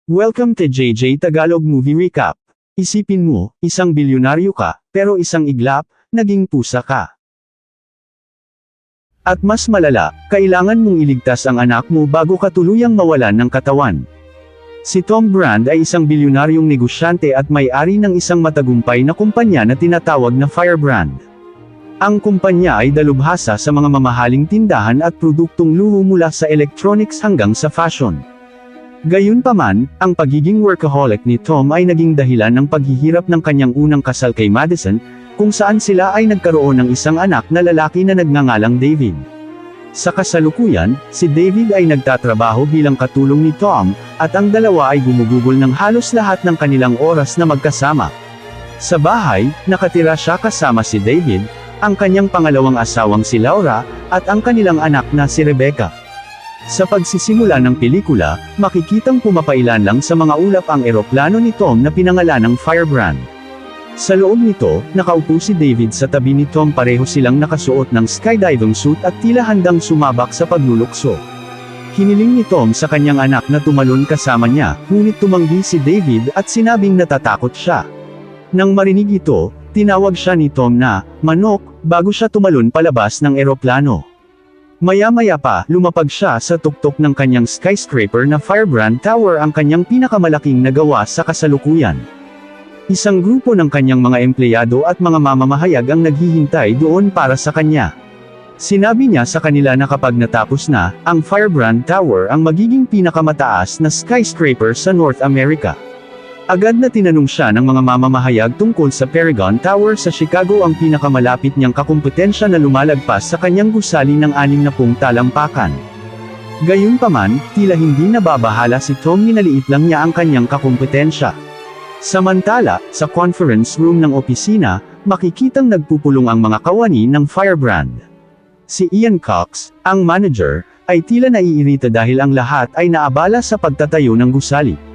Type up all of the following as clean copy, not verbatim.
Welcome to JJ Tagalog Movie Recap. Isipin mo, isang bilyonaryo ka, pero isang iglap, naging pusa ka. At mas malala, kailangan mong iligtas ang anak mo bago ka tuluyang mawalan ng katawan. Si Tom Brand ay isang bilyonaryong negosyante at may-ari ng isang matagumpay na kumpanya na tinatawag na Firebrand. Ang kumpanya ay dalubhasa sa mga mamahaling tindahan at produktong luho mula sa electronics hanggang sa fashion. Gayunpaman, ang pagiging workaholic ni Tom ay naging dahilan ng paghihirap ng kanyang unang kasal kay Madison, kung saan sila ay nagkaroon ng isang anak na lalaki na nagngangalang David. Sa kasalukuyan, si David ay nagtatrabaho bilang katulong ni Tom, at ang dalawa ay gumugugol ng halos lahat ng kanilang oras na magkasama. Sa bahay, nakatira siya kasama si David, ang kanyang pangalawang asawang si Laura, at ang kanilang anak na si Rebecca. Sa pagsisimula ng pelikula, makikitang pumapailan lang sa mga ulap ang eroplano ni Tom na pinangalan ng Firebrand. Sa loob nito, nakaupo si David sa tabi ni Tom, pareho silang nakasuot ng skydiving suit at tila handang sumabak sa paglulukso. Hiniling ni Tom sa kanyang anak na tumalon kasama niya, ngunit tumanggi si David at sinabing natatakot siya. Nang marinig ito, tinawag siya ni Tom na manok bago siya tumalon palabas ng eroplano. Maya-maya pa, lumapag siya sa tuktok ng kanyang skyscraper na Firebrand Tower, ang kanyang pinakamalaking nagawa sa kasalukuyan. Isang grupo ng kanyang mga empleyado at mga mamamahayag ang naghihintay doon para sa kanya. Sinabi niya sa kanila na kapag natapos na, ang Firebrand Tower ang magiging pinakamataas na skyscraper sa North America. Agad na tinanong siya ng mga mamamahayag tungkol sa Paragon Tower sa Chicago, ang pinakamalapit niyang kakumpetensya na lumalagpas sa kanyang gusali ng 60 talampakan. Gayunpaman, tila hindi nababahala si Tom, ninaliit lang niya ang kanyang kakumpetensya. Samantala, sa conference room ng opisina, makikitang nagpupulong ang mga kawani ng Firebrand. Si Ian Cox, ang manager, ay tila naiirita dahil ang lahat ay naabala sa pagtatayo ng gusali.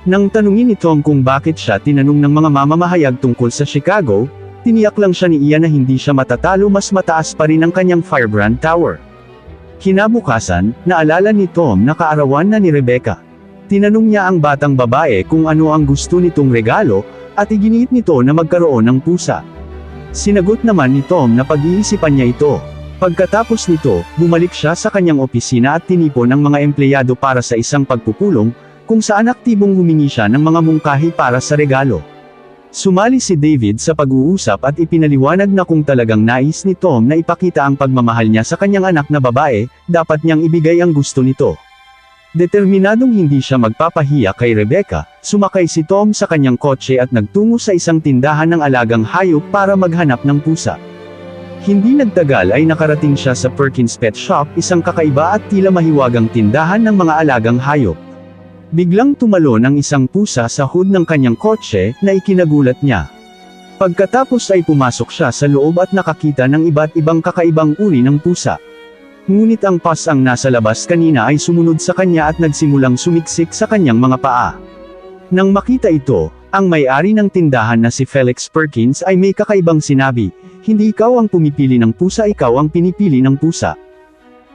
Nang tanungin ni Tom kung bakit siya tinanong ng mga mamamahayag tungkol sa Chicago, tiniyak lang siya ni Ian na hindi siya matatalo, mas mataas pa rin ang kanyang Firebrand Tower. Kinabukasan, naalala ni Tom na kaarawan na ni Rebecca. Tinanong niya ang batang babae kung ano ang gusto nitong regalo, at iginiit nito na magkaroon ng pusa. Sinagot naman ni Tom na pag-iisipan niya ito. Pagkatapos nito, bumalik siya sa kanyang opisina at tinipon ang mga empleyado para sa isang pagpupulong, kung saan aktibong humingi siya ng mga mungkahi para sa regalo. Sumali si David sa pag-uusap at ipinaliwanag na kung talagang nais ni Tom na ipakita ang pagmamahal niya sa kanyang anak na babae, dapat niyang ibigay ang gusto nito. Determinadong hindi siya magpapahiya kay Rebecca, sumakay si Tom sa kanyang kotse at nagtungo sa isang tindahan ng alagang hayop para maghanap ng pusa. Hindi nagtagal ay nakarating siya sa Perkins Pet Shop, isang kakaiba at tila mahiwagang tindahan ng mga alagang hayop. Biglang tumalon ang isang pusa sa hood ng kanyang kotse, na ikinagulat niya. Pagkatapos ay pumasok siya sa loob at nakakita ng iba't ibang kakaibang uri ng pusa. Ngunit ang pasang nasa labas kanina ay sumunod sa kanya at nagsimulang sumiksik sa kanyang mga paa. Nang makita ito, ang may-ari ng tindahan na si Felix Perkins ay may kakaibang sinabi, "Hindi ikaw ang pumipili ng pusa, ikaw ang pinipili ng pusa."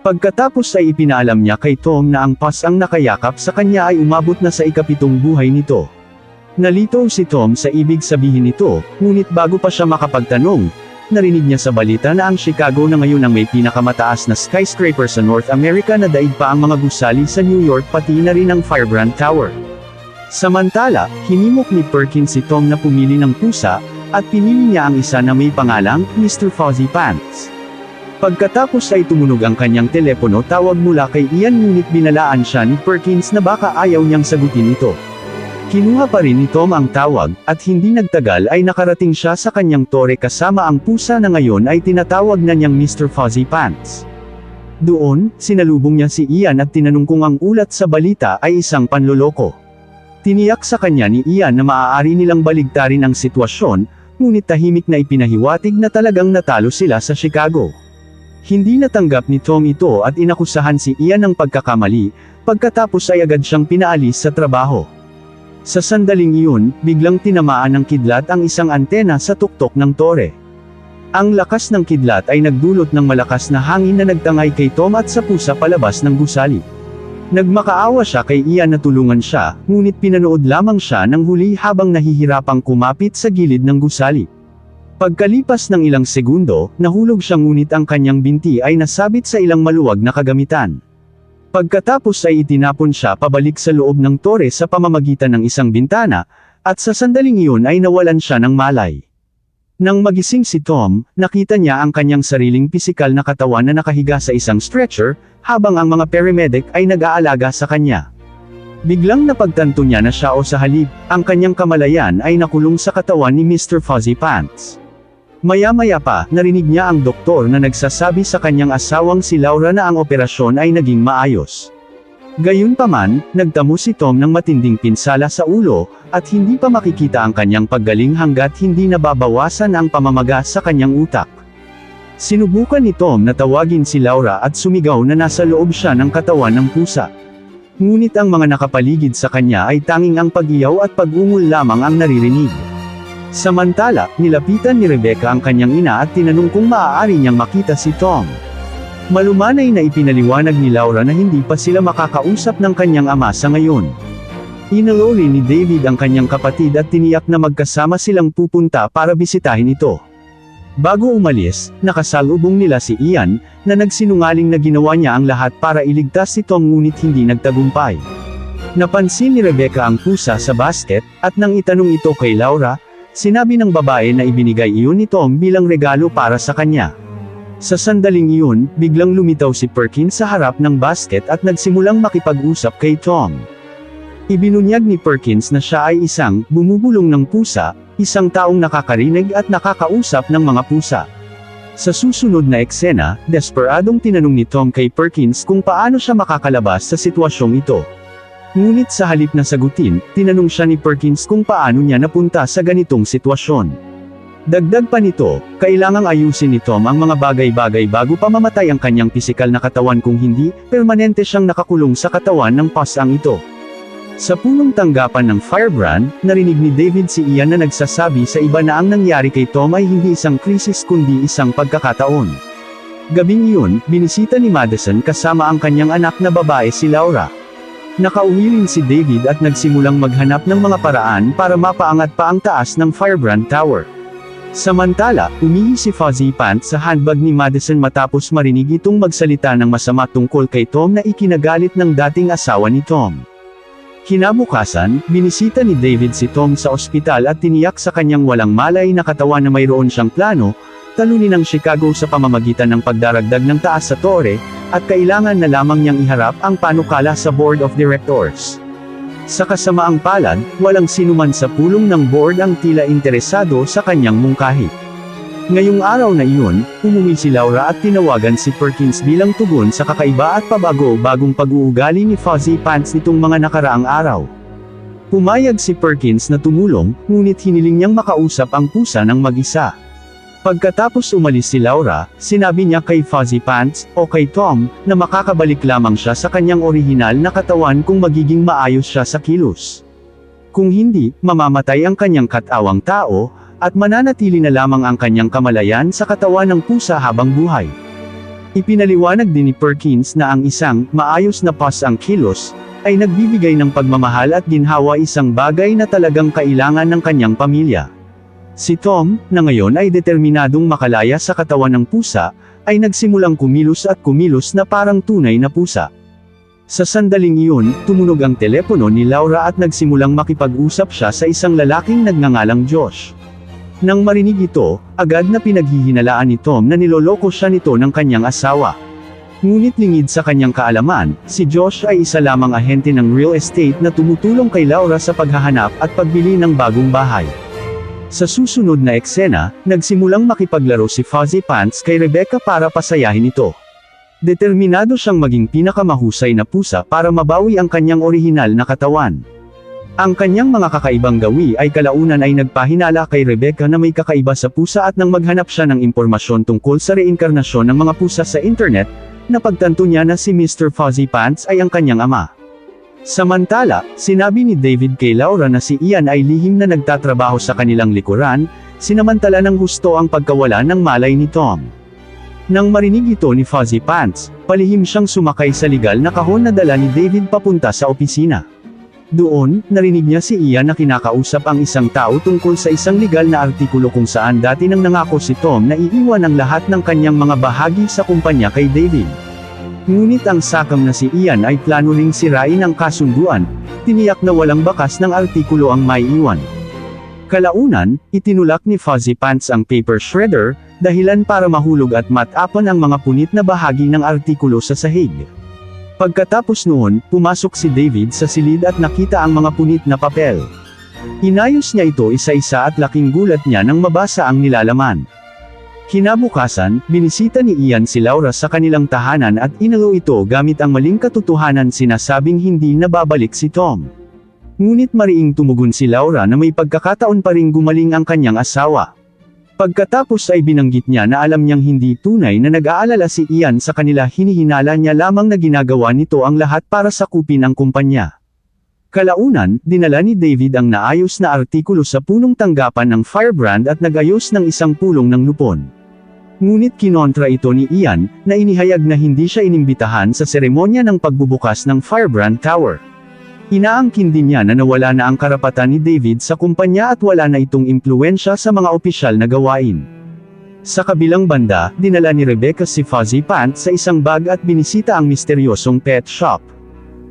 Pagkatapos ay ipinaalam niya kay Tom na ang pasang nakayakap sa kanya ay umabot na sa ika-7 buhay nito. Nalito si Tom sa ibig sabihin nito, ngunit bago pa siya makapagtanong, narinig niya sa balita na ang Chicago na ngayon ang may pinakamataas na skyscraper sa North America, na daig pa ang mga gusali sa New York, pati na rin ang Firebrand Tower. Samantala, hinimok ni Perkins si Tom na pumili ng pusa, at pinili niya ang isa na may pangalang Mr. Fuzzy Pants. Pagkatapos ay tumunog ang kanyang telepono, tawag mula kay Ian, ngunit binalaan siya ni Perkins na baka ayaw niyang sagutin ito. Kinuha pa rin ni Tom ang tawag, at hindi nagtagal ay nakarating siya sa kanyang tore kasama ang pusa na ngayon ay tinatawag na niyang Mr. Fuzzy Pants. Doon, sinalubong niya si Ian at tinanong kung ang ulat sa balita ay isang panloloko. Tiniyak sa kanya ni Ian na maaari nilang baligtarin ang sitwasyon, ngunit tahimik na ipinahiwatig na talagang natalo sila sa Chicago. Hindi natanggap ni Tom ito at inakusahan si Ian ng pagkakamali, pagkatapos ay agad siyang pinaalis sa trabaho. Sa sandaling iyon, biglang tinamaan ng kidlat ang isang antena sa tuktok ng tore. Ang lakas ng kidlat ay nagdulot ng malakas na hangin na nagtangay kay Tom at sa pusa palabas ng gusali. Nagmakaawa siya kay Ian na tulungan siya, ngunit pinanood lamang siya ng huli habang nahihirapang kumapit sa gilid ng gusali. Pagkalipas ng ilang segundo, nahulog siya ngunit ang kanyang binti ay nasabit sa ilang maluwag na kagamitan. Pagkatapos ay itinapon siya pabalik sa loob ng tore sa pamamagitan ng isang bintana, at sa sandaling iyon ay nawalan siya ng malay. Nang magising si Tom, nakita niya ang kanyang sariling pisikal na katawan na nakahiga sa isang stretcher, habang ang mga paramedic ay nag-aalaga sa kanya. Biglang napagtanto niya na siya o sa halip, ang kanyang kamalayan ay nakulong sa katawan ni Mr. Fuzzy Pants. Maya-maya pa, narinig niya ang doktor na nagsasabi sa kanyang asawang si Laura na ang operasyon ay naging maayos. Gayunpaman, nagtamo si Tom ng matinding pinsala sa ulo, at hindi pa makikita ang kanyang paggaling hanggat hindi nababawasan ang pamamaga sa kanyang utak. Sinubukan ni Tom na tawagin si Laura at sumigaw na nasa loob siya ng katawan ng pusa. Ngunit ang mga nakapaligid sa kanya ay tanging ang pag-iyaw at pag-ungol lamang ang naririnig. Samantala, nilapitan ni Rebecca ang kanyang ina at tinanong kung maaari niyang makita si Tom. Malumanay na ipinaliwanag ni Laura na hindi pa sila makakausap ng kanyang ama sa ngayon. Inalori ni David ang kanyang kapatid at tiniyak na magkasama silang pupunta para bisitahin ito. Bago umalis, nakasalubong nila si Ian, na nagsinungaling na ginawa niya ang lahat para iligtas si Tom ngunit hindi nagtagumpay. Napansin ni Rebecca ang pusa sa basket, at nang itanong ito kay Laura, sinabi ng babae na ibinigay iyon ni Tom bilang regalo para sa kanya. Sa sandaling iyon, biglang lumitaw si Perkins sa harap ng basket at nagsimulang makipag-usap kay Tom. Ibinunyag ni Perkins na siya ay isang bumubulong ng pusa, isang taong nakakarinig at nakakausap ng mga pusa. Sa susunod na eksena, desperadong tinanong ni Tom kay Perkins kung paano siya makakalabas sa sitwasyong ito. Ngunit sa halip na sagutin, tinanong siya ni Perkins kung paano niya napunta sa ganitong sitwasyon. Dagdag pa nito, kailangang ayusin ni Tom ang mga bagay-bagay bago pa mamatay ang kanyang pisikal na katawan kung hindi, permanente siyang nakakulong sa katawan ng pasang ito. Sa punong tanggapan ng firebrand, narinig ni David si Ian na nagsasabi sa iba na ang nangyari kay Tom ay hindi isang krisis kundi isang pagkakataon. Gabing iyon, binisita ni Madison kasama ang kanyang anak na babae si Laura. Nakauwi rin si David at nagsimulang maghanap ng mga paraan para mapaangat pa ang taas ng Firebrand Tower. Samantala, umihi si Fuzzy Pants sa handbag ni Madison matapos marinig itong magsalita ng masama tungkol kay Tom na ikinagalit ng dating asawa ni Tom. Kinabukasan, binisita ni David si Tom sa ospital at tiniyak sa kanyang walang malay na katawan na mayroon siyang plano, talunin ang Chicago sa pamamagitan ng pagdaragdag ng taas sa tore, at kailangan na lamang niyang iharap ang panukala sa Board of Directors. Sa kasamaang palad, walang sinuman sa pulong ng board ang tila interesado sa kanyang mungkahi. Ngayong araw na iyon, umuwi si Laura at tinawagan si Perkins bilang tugon sa kakaiba at pabago-bagong pag-uugali ni Fuzzy Pants nitong mga nakaraang araw. Pumayag si Perkins na tumulong, ngunit hiniling niyang makausap ang pusa ng mag-isa. Pagkatapos umalis si Laura, sinabi niya kay Fuzzy Pants, o kay Tom, na makakabalik lamang siya sa kanyang orihinal na katawan kung magiging maayos siya sa kilos. Kung hindi, mamamatay ang kanyang katawang tao, at mananatili na lamang ang kanyang kamalayan sa katawan ng pusa habang buhay. Ipinaliwanag din ni Perkins na ang isang maayos na pas ang kilos, ay nagbibigay ng pagmamahal at ginhawa isang bagay na talagang kailangan ng kanyang pamilya. Si Tom, na ngayon ay determinadong makalaya sa katawan ng pusa, ay nagsimulang kumilos at kumilos na parang tunay na pusa. Sa sandaling iyon, tumunog ang telepono ni Laura at nagsimulang makipag-usap siya sa isang lalaking nagngangalang Josh. Nang marinig ito, agad na pinaghihinalaan ni Tom na niloloko siya nito ng kanyang asawa. Ngunit lingid sa kanyang kaalaman, si Josh ay isa lamang ahente ng real estate na tumutulong kay Laura sa paghahanap at pagbili ng bagong bahay. Sa susunod na eksena, nagsimulang makipaglaro si Fuzzy Pants kay Rebecca para pasayahin ito. Determinado siyang maging pinakamahusay na pusa para mabawi ang kanyang orihinal na katawan. Ang kanyang mga kakaibang gawi ay kalaunan ay nagpahinala kay Rebecca na may kakaiba sa pusa at nang maghanap siya ng impormasyon tungkol sa reinkarnasyon ng mga pusa sa internet, napagtanto niya na si Mr. Fuzzy Pants ay ang kanyang ama. Samantala, sinabi ni David kay Laura na si Ian ay lihim na nagtatrabaho sa kanilang likuran, sinamantala ng husto ang pagkawala ng malay ni Tom. Nang marinig ito ni Fuzzy Pants, palihim siyang sumakay sa legal na kahon na dala ni David papunta sa opisina. Doon, narinig niya si Ian na kinakausap ang isang tao tungkol sa isang legal na artikulo kung saan dati nang nangako si Tom na iiwan ang lahat ng kanyang mga bahagi sa kumpanya kay David. Ngunit ang sakam na si Ian ay plano ring sirain ang kasunduan, tiniyak na walang bakas ng artikulo ang maiiwan. Kalaunan, itinulak ni Fuzzy Pants ang paper shredder, dahilan para mahulog at matapan ang mga punit na bahagi ng artikulo sa sahig. Pagkatapos noon, pumasok si David sa silid at nakita ang mga punit na papel. Inayos niya ito isa-isa at laking gulat niya nang mabasa ang nilalaman. Kinabukasan, binisita ni Ian si Laura sa kanilang tahanan at inalo ito gamit ang maling katotohanan sinasabing hindi na babalik si Tom. Ngunit mariing tumugon si Laura na may pagkakataon pa ring gumaling ang kanyang asawa. Pagkatapos ay binanggit niya na alam niyang hindi tunay na nag-aalala si Ian sa kanila, hinihinala niya lamang na ginagawa nito ang lahat para sakupin ang kumpanya. Kalaunan, dinala ni David ang naayos na artikulo sa punong tanggapan ng Firebrand at nagayos ng isang pulong ng lupon. Ngunit kinontra ito ni Ian, na inihayag na hindi siya inimbitahan sa seremonya ng pagbubukas ng Firebrand Tower. Inaangkin din niya na nawala na ang karapatan ni David sa kumpanya at wala na itong impluwensya sa mga opisyal na gawain. Sa kabilang banda, dinala ni Rebecca si Fuzzy Pants sa isang bag at binisita ang misteryosong pet shop.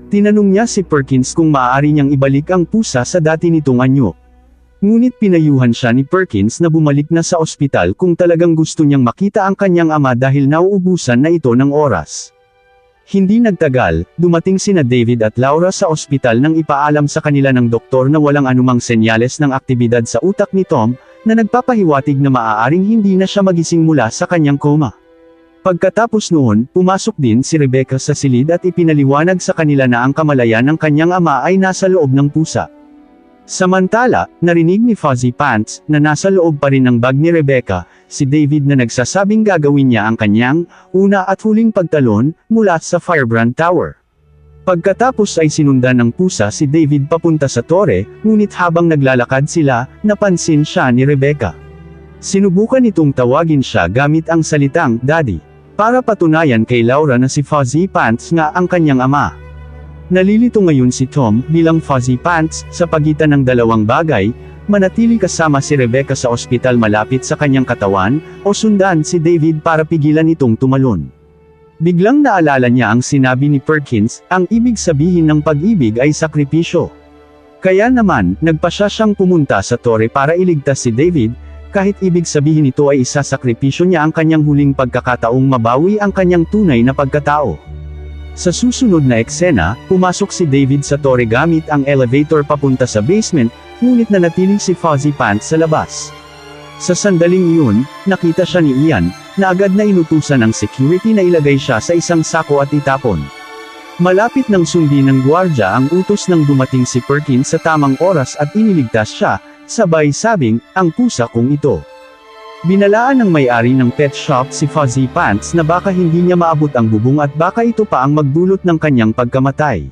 Tinanong niya si Perkins kung maaari niyang ibalik ang pusa sa dati nitong anyo. Ngunit pinayuhan siya ni Perkins na bumalik na sa ospital kung talagang gusto niyang makita ang kanyang ama dahil nauubusan na ito ng oras. Hindi nagtagal, dumating sina David at Laura sa ospital nang ipaalam sa kanila ng doktor na walang anumang senyales ng aktibidad sa utak ni Tom, na nagpapahiwatig na maaaring hindi na siya magising mula sa kanyang koma. Pagkatapos noon, pumasok din si Rebecca sa silid at ipinaliwanag sa kanila na ang kamalayan ng kanyang ama ay nasa loob ng pusa. Samantala, narinig ni Fuzzy Pants, na nasa loob pa rin ng bag ni Rebecca, si David na nagsasabing gagawin niya ang kanyang, una at huling pagtalon, mula sa Firebrand Tower. Pagkatapos ay sinundan ng pusa si David papunta sa tore, ngunit habang naglalakad sila, napansin siya ni Rebecca. Sinubukan itong tawagin siya gamit ang salitang, "Daddy", para patunayan kay Laura na si Fuzzy Pants nga ang kanyang ama. Nalilito ngayon si Tom, bilang Fuzzy Pants, sa pagitan ng dalawang bagay, manatili kasama si Rebecca sa ospital malapit sa kanyang katawan, o sundan si David para pigilan itong tumalon. Biglang naalala niya ang sinabi ni Perkins, ang ibig sabihin ng pag-ibig ay sakripisyo. Kaya naman, nagpasya siyang pumunta sa tore para iligtas si David, kahit ibig sabihin ito ay isasakripisyo niya ang kanyang huling pagkakataong mabawi ang kanyang tunay na pagkatao. Sa susunod na eksena, pumasok si David sa tore gamit ang elevator papunta sa basement, ngunit nanatili si Fuzzy Pants sa labas. Sa sandaling iyon, nakita siya ni Ian, na agad na inutusan ng security na ilagay siya sa isang sako at itapon. Malapit nang sundin ng gwardya ang utos nang dumating si Perkins sa tamang oras at iniligtas siya, sabay sabing, ang pusa kong ito. Binalaan ng may-ari ng pet shop si Fuzzy Pants na baka hindi niya maabot ang bubong at baka ito pa ang magdulot ng kanyang pagkamatay.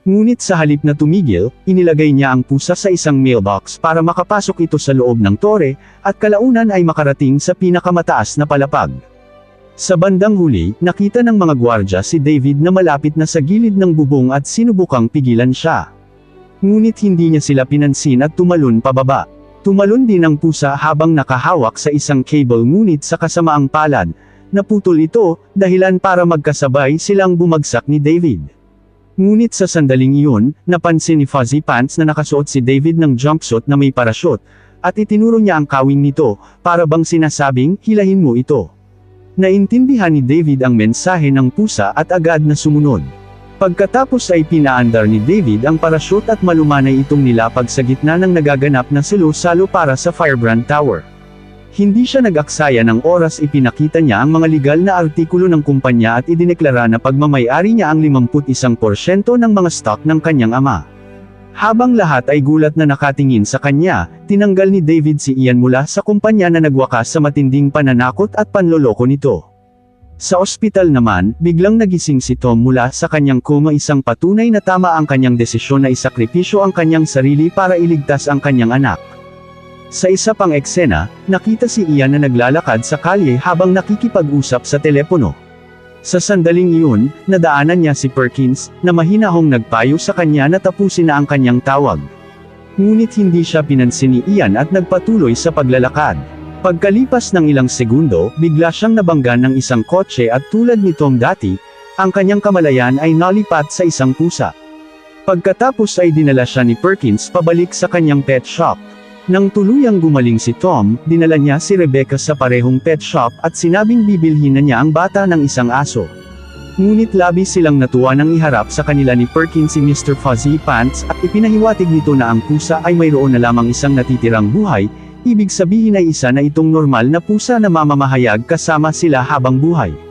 Ngunit sa halip na tumigil, inilagay niya ang pusa sa isang mailbox para makapasok ito sa loob ng tore, at kalaunan ay makarating sa pinakamataas na palapag. Sa bandang huli, nakita ng mga gwardya si David na malapit na sa gilid ng bubong at sinubukang pigilan siya. Ngunit hindi niya sila pinansin at tumalon pababa. Tumalon din ang pusa habang nakahawak sa isang cable, ngunit sa kasamaang palad, naputol ito, dahilan para magkasabay silang bumagsak ni David. Ngunit sa sandaling iyon, napansin ni Fuzzy Pants na nakasuot si David ng jumpsuit na may parachute, at itinuro niya ang kawing nito, para bang sinasabing, hilahin mo ito. Naintindihan ni David ang mensahe ng pusa at agad na sumunod. Pagkatapos ay pinaandar ni David ang parachute at malumanay itong nilapag sa gitna ng nagaganap na salo-salo para sa Firebrand Tower. Hindi siya nag-aksaya ng oras, ipinakita niya ang mga legal na artikulo ng kumpanya at idineklara na pagmamay-ari niya ang 51% ng mga stock ng kanyang ama. Habang lahat ay gulat na nakatingin sa kanya, tinanggal ni David si Ian mula sa kumpanya na nagwakas sa matinding pananakot at panloloko nito. Sa ospital naman, biglang nagising si Tom mula sa kanyang koma, isang patunay na tama ang kanyang desisyon na isakripisyo ang kanyang sarili para iligtas ang kanyang anak. Sa isa pang eksena, nakita si Ian na naglalakad sa kalye habang nakikipag-usap sa telepono. Sa sandaling iyon, nadaanan niya si Perkins, na mahinahong nagpayo sa kanya na tapusin na ang kanyang tawag. Ngunit hindi siya pinansin ni Ian at nagpatuloy sa paglalakad. Pagkalipas ng ilang segundo, bigla siyang nabangga ng isang kotse at tulad ni Tom dati, ang kanyang kamalayan ay nalipat sa isang pusa. Pagkatapos ay dinala siya ni Perkins pabalik sa kanyang pet shop. Nang tuluyang gumaling si Tom, dinala niya si Rebecca sa parehong pet shop at sinabing bibilhin na niya ang bata ng isang aso. Ngunit labis silang natuwa nang iharap sa kanila ni Perkins si Mr. Fuzzy Pants at ipinahiwatig nito na ang pusa ay mayroon na lamang isang natitirang buhay, ibig sabihin ay isa na itong normal na pusa na mamamahayag kasama sila habang buhay.